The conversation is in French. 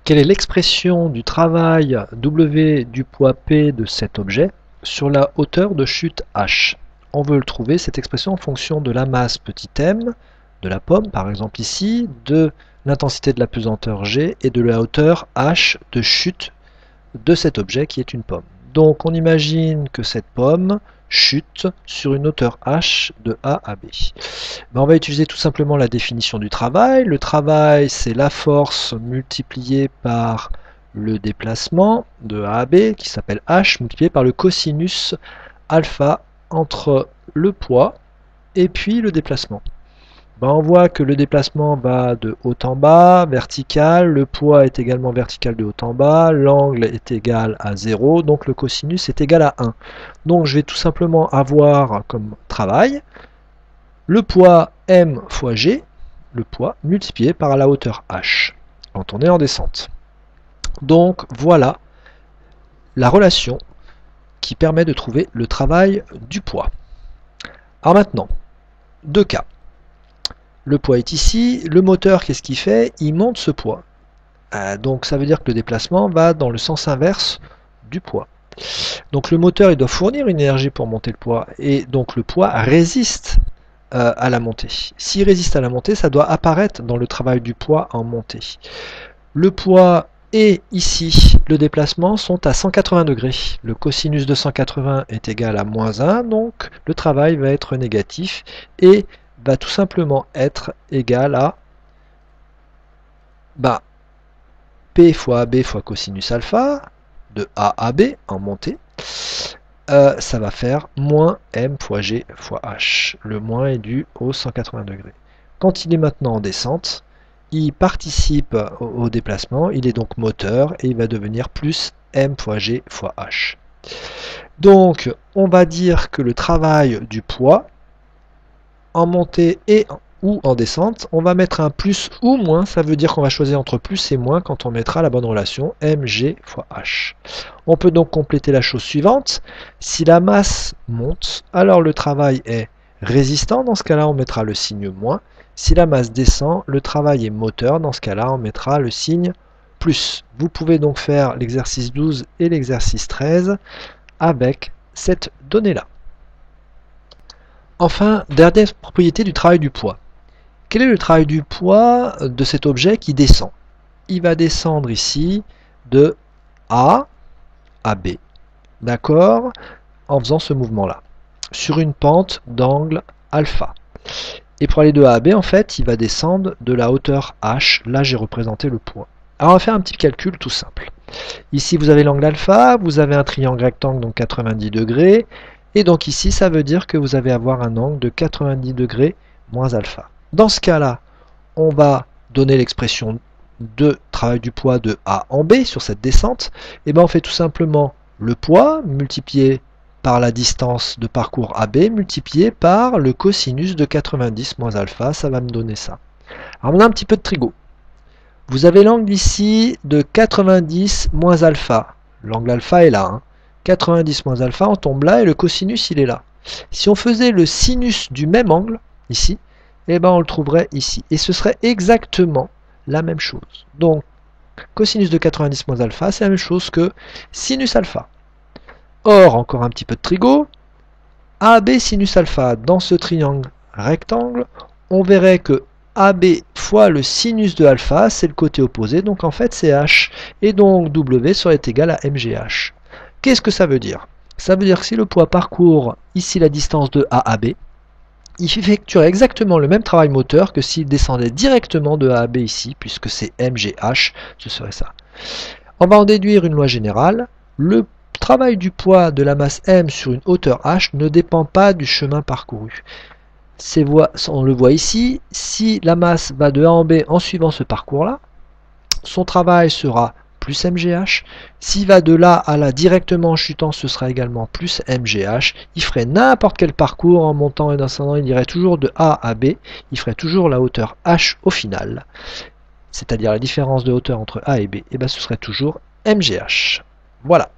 Quelle est l'expression du travail W du poids P de cet objet sur la hauteur de chute H? On veut le trouver, cette expression, en fonction de la masse petit m, de la pomme par exemple ici, de l'intensité de la pesanteur G et de la hauteur H de chute de cet objet qui est une pomme. Donc on imagine que cette pomme chute sur une hauteur H de A à B. On va utiliser tout simplement la définition du travail. Le travail, c'est la force multipliée par le déplacement de A à B, qui s'appelle H, multiplié par le cosinus alpha entre le poids et puis le déplacement. On voit que le déplacement va de haut en bas, vertical, le poids est également vertical de haut en bas, l'angle est égal à 0, donc le cosinus est égal à 1. Donc je vais tout simplement avoir comme travail le poids m fois g, le poids multiplié par la hauteur h, quand on est en descente. Donc voilà la relation qui permet de trouver le travail du poids. Alors maintenant, deux cas. Le poids est ici, le moteur, qu'est-ce qu'il fait? Il monte ce poids. Donc ça veut dire que le déplacement va dans le sens inverse du poids. Donc le moteur, il doit fournir une énergie pour monter le poids, et donc le poids résiste à la montée. S'il résiste à la montée, ça doit apparaître dans le travail du poids en montée. Le poids et ici, le déplacement sont à 180 degrés. Le cosinus de 180 est égal à moins 1, donc le travail va être négatif, et va tout simplement être égal à P fois AB fois cosinus alpha, de A à B en montée, ça va faire moins M fois G fois H. Le moins est dû au 180 degrés. Quand il est maintenant en descente, il participe au déplacement, il est donc moteur, et il va devenir plus M fois G fois H. Donc, on va dire que le travail du poids, en montée ou en descente, on va mettre un plus ou moins, ça veut dire qu'on va choisir entre plus et moins quand on mettra la bonne relation mg fois h. On peut donc compléter la chose suivante. Si la masse monte, alors le travail est résistant, dans ce cas-là on mettra le signe moins. Si la masse descend, le travail est moteur, dans ce cas-là on mettra le signe plus. Vous pouvez donc faire l'exercice 12 et l'exercice 13 avec cette donnée-là. Enfin, dernière propriété du travail du poids. Quel est le travail du poids de cet objet qui descend? Il va descendre ici de A à B, d'accord, en faisant ce mouvement-là, sur une pente d'angle alpha. Et pour aller de A à B, en fait, il va descendre de la hauteur H. Là, j'ai représenté le poids. Alors, on va faire un petit calcul tout simple. Ici, vous avez l'angle alpha, vous avez un triangle rectangle, donc 90 degrés. Et donc ici, ça veut dire que vous allez avoir un angle de 90 degrés moins alpha. Dans ce cas-là, on va donner l'expression de travail du poids de A en B sur cette descente. Et bien on fait tout simplement le poids multiplié par la distance de parcours AB multiplié par le cosinus de 90 moins alpha. Ça va me donner ça. Alors on a un petit peu de trigo. Vous avez l'angle ici de 90 moins alpha. L'angle alpha est là, hein. 90 moins alpha, on tombe là et le cosinus il est là. Si on faisait le sinus du même angle, ici, eh ben on le trouverait ici. Et ce serait exactement la même chose. Donc, cosinus de 90 moins alpha, c'est la même chose que sinus alpha. Or, encore un petit peu de trigo, AB sinus alpha, dans ce triangle rectangle, on verrait que AB fois le sinus de alpha, c'est le côté opposé, donc en fait c'est H. Et donc W serait égal à MGH. Qu'est-ce que ça veut dire? Ça veut dire que si le poids parcourt ici la distance de A à B, il effectuerait exactement le même travail moteur que s'il descendait directement de A à B ici, puisque c'est MGH, ce serait ça. On va en déduire une loi générale. Le travail du poids de la masse M sur une hauteur H ne dépend pas du chemin parcouru. On le voit ici, si la masse va de A en B en suivant ce parcours-là, son travail sera plus MGH. S'il va de là à là directement en chutant, ce sera également plus MGH. Il ferait n'importe quel parcours en montant et en descendant, il irait toujours de A à B. Il ferait toujours la hauteur H au final. C'est-à-dire la différence de hauteur entre A et B. Et bien ce serait toujours MGH. Voilà.